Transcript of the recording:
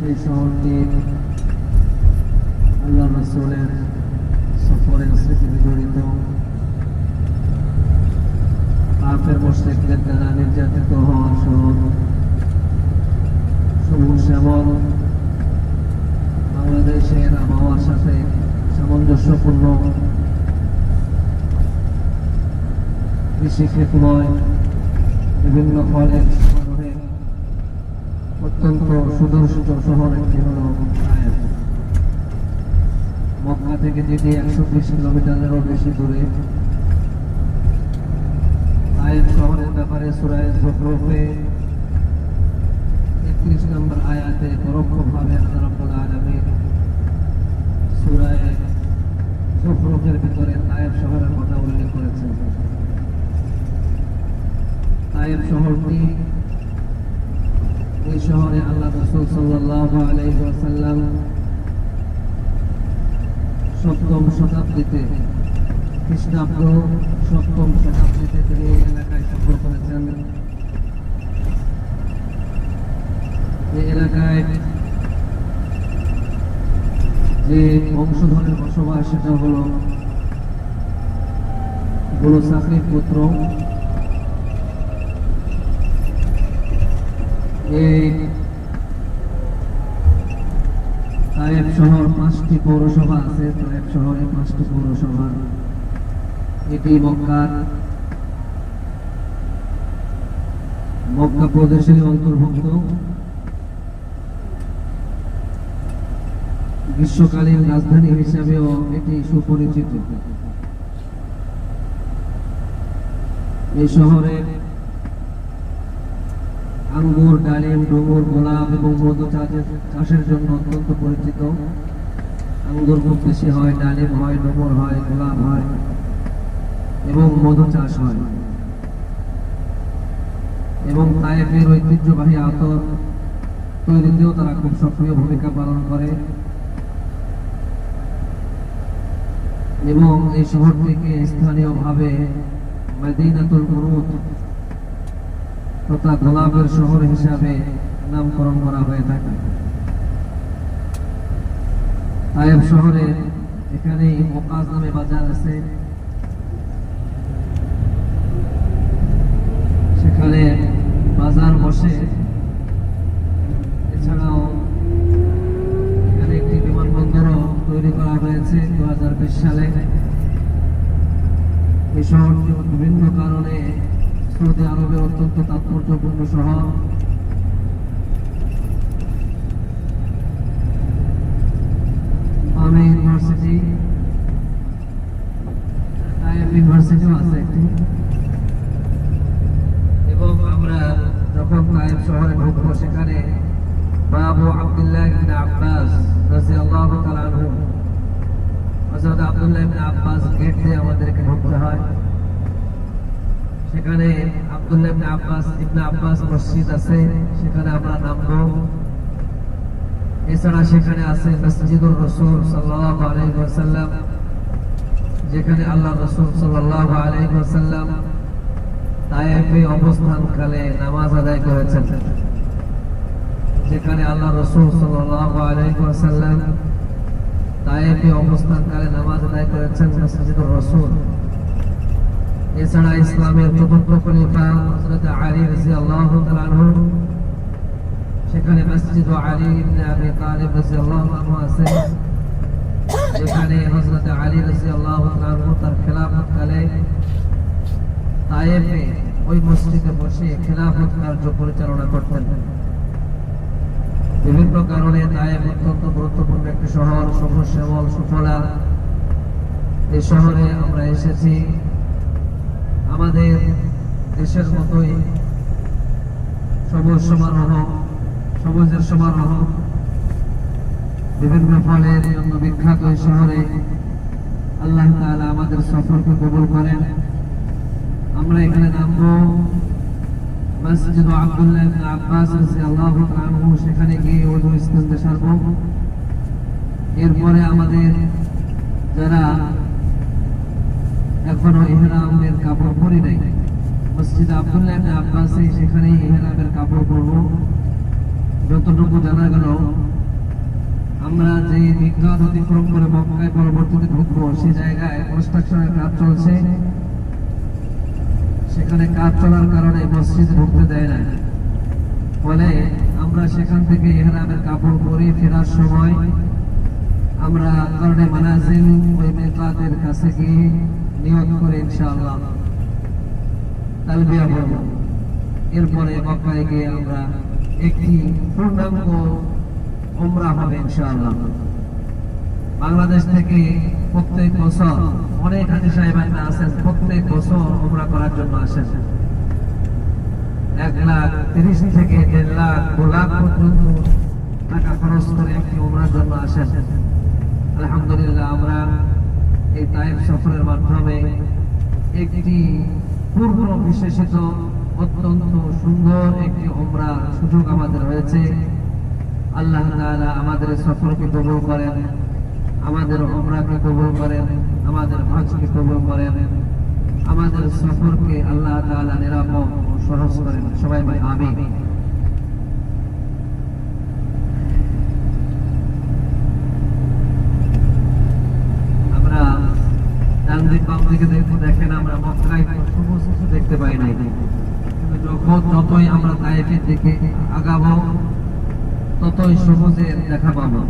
সেই শহরটি আল্লাহ রাসূলের সফরের স্মৃতি জড়িত। কাফের মুশরিকদের দ্বারা নির্যাতিত হওয়ার শহর, সবুজ শ্যামল বাংলাদেশের আবহাওয়ার সাথে সামঞ্জস্যপূর্ণ, কৃষিক্ষেত্রময়, বিভিন্ন ফলের সমারোহে অত্যন্ত সুদর্শিত শহর একটি হল তায়েফ। মক্কা থেকে যেটি 120 কিলোমিটারেরও বেশি দূরে। তায়েফ শহরের ব্যাপারে সূরা যুখরুফে 31 নম্বর আয়াতে পরোক্ষভাবে আল্লাহ রাব্বুল আলামিন সূরা যুখরুফের ভিতরে তায়েফ শহরের কথা উল্লেখ করেছেন। তায়েফ শহরটি, এই শহরে আল্লাহ রাসূল সাল্লাল্লাহু আলাইহি ওয়াসাল্লাম 7ম শতাব্দীতে, খ্রিস্টাব্দ 7ম শতাব্দীতে তিনি এই এলাকায় সফর করেছেন। এই এলাকায় যে বংশধরের বসবাস সেটা হলো বনু সাকির পুত্র। এই তায়েফ শহর 5টি পৌরসভা আছে। তায়েফ শহরে 5টি পৌরসভা। এটি মক্কা প্রদেশের অন্তর্ভুক্ত। গ্রীষ্মকালীন রাজধানী হিসাবেও এটি সুপরিচিত। এই শহরে আঙ্গুর, ডালিম, ডুমুর, গোলাপ এবং মধু চাষের জন্য অত্যন্ত পরিচিত। আঙ্গুর খুব বেশি হয়, ডালিম হয়, ডুমুর হয়, গোলাপ হয় এবং মধু চাষ হয়। এবং তায়েফের ঐতিহ্যবাহী আতর তৈরিতেও তারা খুব সক্রিয় ভূমিকা পালন করে। এবং এই শহরটিকে স্থানীয়ভাবে মদিনাতুল মুরুদ তথা গোলাপের শহর হিসাবে নামকরণ করা হয়ে থাকে। তায়েফ শহরে এখানে ওকাজ নামে বাজার আছে। সেখানে বাজার বসে। এছাড়াও এখানে একটি বিমানবন্দরও তৈরি করা হয়েছে 2020 সালে। এই শহরটি বিভিন্ন কারণে সৌদি আরবের অত্যন্ত তাৎপর্যপূর্ণ শহর। আমি ইউনিভার্সিটি, তায়েফ ইউনিভার্সিটিও আছে একটি। এবং আমরা যখন তায়েফ শহরে ঢুকবো, সেখানে বাবু আব্দুল্লাহ ইবনে আব্বাস রাদিয়াল্লাহু তাআলা আনহু, হযরত আব্দুল্লাহ ইবনে আব্বাস গেট দিয়ে আমাদেরকে ঢুকতে হয়। সেখানে আব্দুল্লাহ ইবনে আব্বাস মসজিদ আছে, সেখানে আমরা নামবো। এছাড়া সেখানে আছে মসজিদুর রাসূল সাল্লাল্লাহু আলাইহি ওয়াসাল্লাম, যেখানে আল্লাহ রাসূল সাল্লাল্লাহু আলাইহি ওয়াসাল্লাম তায়েফে অবস্থানকালে নামাজ আদায় করেছেন। যেখানে আল্লাহ রাসূল সাল্লাল্লাহু আলাইহি ওয়াসাল্লাম তায়েফে অবস্থানকালে নামাজ আদায় করেছেন মসজিদুর রাসূল। এছাড়া ইসলামের 4র্থ খলিফা হযরত আলী রাদিয়াল্লাহু তাআলা আনহু, সেখানে মসজিদ আলী ইবনে আবি তালিব রাদিয়াল্লাহু আনহু আছে, যেখানে হযরত আলী রাদিয়াল্লাহু তাআলা আনহু তার খেলাফতকালে তায়েফে ওই মসজিদে বসে খেলাফত কার্য পরিচালনা করতেন। বিভিন্ন কারণে তায়েফ অত্যন্ত গুরুত্বপূর্ণ একটি শহর, সবুজ শ্যামল সুফলা। এই শহরে আমরা এসেছি আমাদের দেশের মতোই সবুজের সমারোহ, বিভিন্ন ফলের জন্য বিখ্যাত এই শহরে আল্লাহ তাআলা আমাদের সফরকে কবুল করেন। আমরা এখানে নামবো মসজিদ আব্দুল্লাহ ইবনে আব্বাস রাদিয়াল্লাহু তাআলা আনহু, সেখানে গিয়ে ওযু ইস্তেঞ্জা সারবো। এরপরে আমাদের যারা এখনো ইহরামের কাপড় পরি নাই, মসজিদ আব্দুল্লাহ ইবনে আব্বাসে সেখানে ইহরামের কাপড় পরবো। যতটুকু জানা গেল আমরা যে মিকাত অতিক্রম করে মক্কায় পরবর্তীতে ঢুকবো, সেই জায়গায় কনস্ট্রাকশনের কাজ চলছে। সেখানে কাজ চলার কারণে মসজিদে ঢুকতে দেয় না। ফলে আমরা সেখান থেকে ইহরামের কাপড় পরে ফেরার সময় আমরা কারণে মানাজিল ওই মিকাতের কাছে গিয়ে নিয়ত করে ইনশাআল্লাহ তালবিয়া পড়ব। এরপরে মক্কায় গিয়ে আমরা একটি পূর্ণাঙ্গ উমরা হবে ইনশাআল্লাহ। বাংলাদেশ থেকে প্রত্যেক বছর অনেক হাজী সাহেবানরা আছেন, প্রত্যেক বছর উমরা করার জন্য আসেন। 1,30,000 থেকে 1,50,000 2 লাখ পর্যন্ত টাকা খরচ করে একটি উমরার জন্য আসেন। আলহামদুলিল্লাহ, আমরা এই তায়েফ সফরের মাধ্যমে একটি পূর্ণ বিশেষিত অত্যন্ত সুন্দর একটি উমরার সুযোগ আমাদের হয়েছে। আল্লাহ তাআলা আমাদের সফরকে কবুল করেন, আমাদের উমরাকে কবুল করেন, আমাদের হজকে কবুল করেন, আমাদের সফরকে আল্লাহ তাআলা নিরাপদ ও সহজ করেন। সবাই বলি আমিন। আমরা ডান দিক বাম দিকে দেখেন, আমরা মক্কায় সবুজ কিছু দেখতে পাই নাই, কিন্তু যতই আমরা তায়েফের দিকে আগাবো ততই সবুজের দেখা পাবো।